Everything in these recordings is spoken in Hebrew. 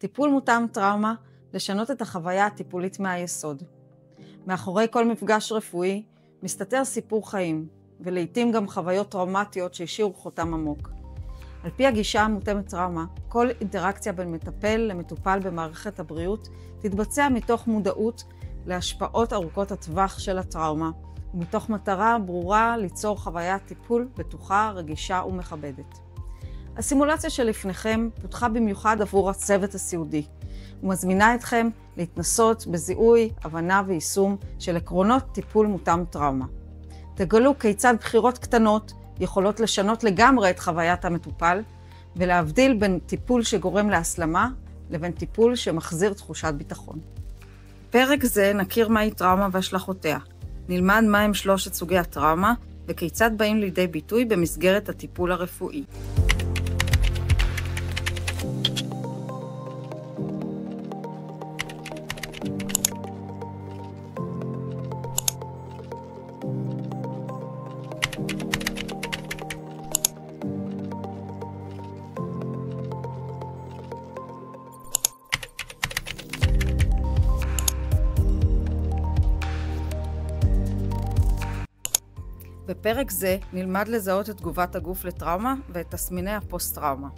טיפול מותאם טראומה, לשנות את החוויה הטיפולית מהיסוד. מאחורי כל מפגש רפואי מסתתר סיפור חיים, ולעיתים גם חוויות טראומטיות שהשאירו חותם עמוק. על פי הגישה המותאמת טראומה, כל אינטראקציה בין מטפל למטופל במערכת הבריאות תתבצע מתוך מודעות להשפעות ארוכות הטווח של הטראומה, ומתוך מטרה ברורה ליצור חוויית טיפול בטוחה, רגישה ומכבדת. הסימולציה שלפניכם פותחה במיוחד עבור הצוות הסיעודי, ומזמינה אתכם להתנסות בזיהוי, הבנה ויישום של עקרונות טיפול מותאם טראומה. תגלו כיצד בחירות קטנות יכולות לשנות לגמרי את חוויית המטופל, ולהבדיל בין טיפול שגורם להסלמה לבין טיפול שמחזיר תחושת ביטחון. בפרק זה נכיר מהי טראומה והשלכותיה. נלמד מהם 3 סוגי הטראומה וכיצד באים לידי ביטוי במסגרת הטיפול הרפואי. בפרק זה נלמד לזהות את תגובת הגוף לטראומה ואת תסמיני הפוסט-טראומה.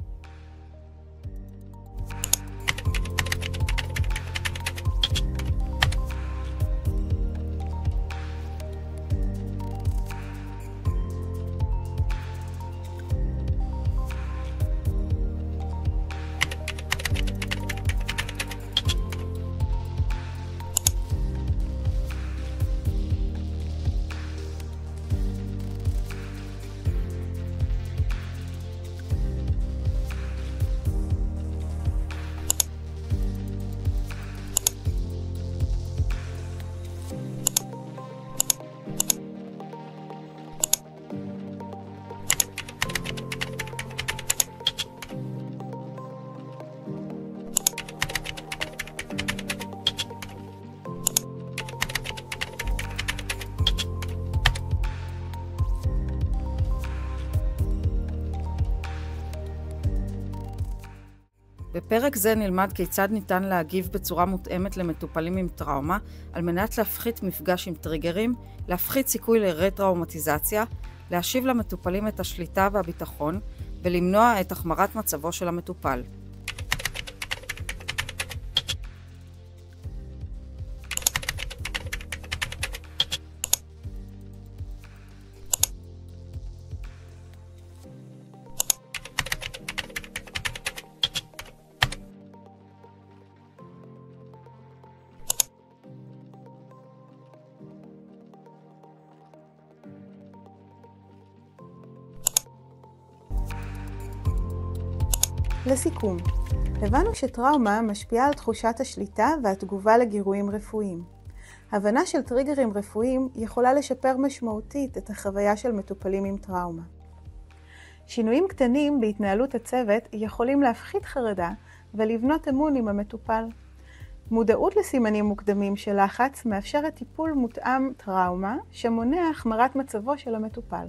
בפרק זה נלמד כיצד ניתן להגיב בצורה מותאמת למטופלים עם טראומה, על מנת להפחית מפגש עם טריגרים, להפחית סיכוי לרטראומטיזציה, להשיב למטופלים את השליטה והביטחון, ולמנוע את החמרת מצבו של המטופל. לסיכום, הבנו שטראומה משפיעה על תחושת השליטה והתגובה לגירויים רפואיים. הבנה של טריגרים רפואיים יכולה לשפר משמעותית את החוויה של מטופלים עם טראומה. שינויים קטנים בהתנהלות הצוות יכולים להפחית חרדה ולבנות אמון עם המטופל. מודעות לסימנים מוקדמים של לחץ מאפשרת טיפול מותאם טראומה שמונע החמרת מצבו של המטופל.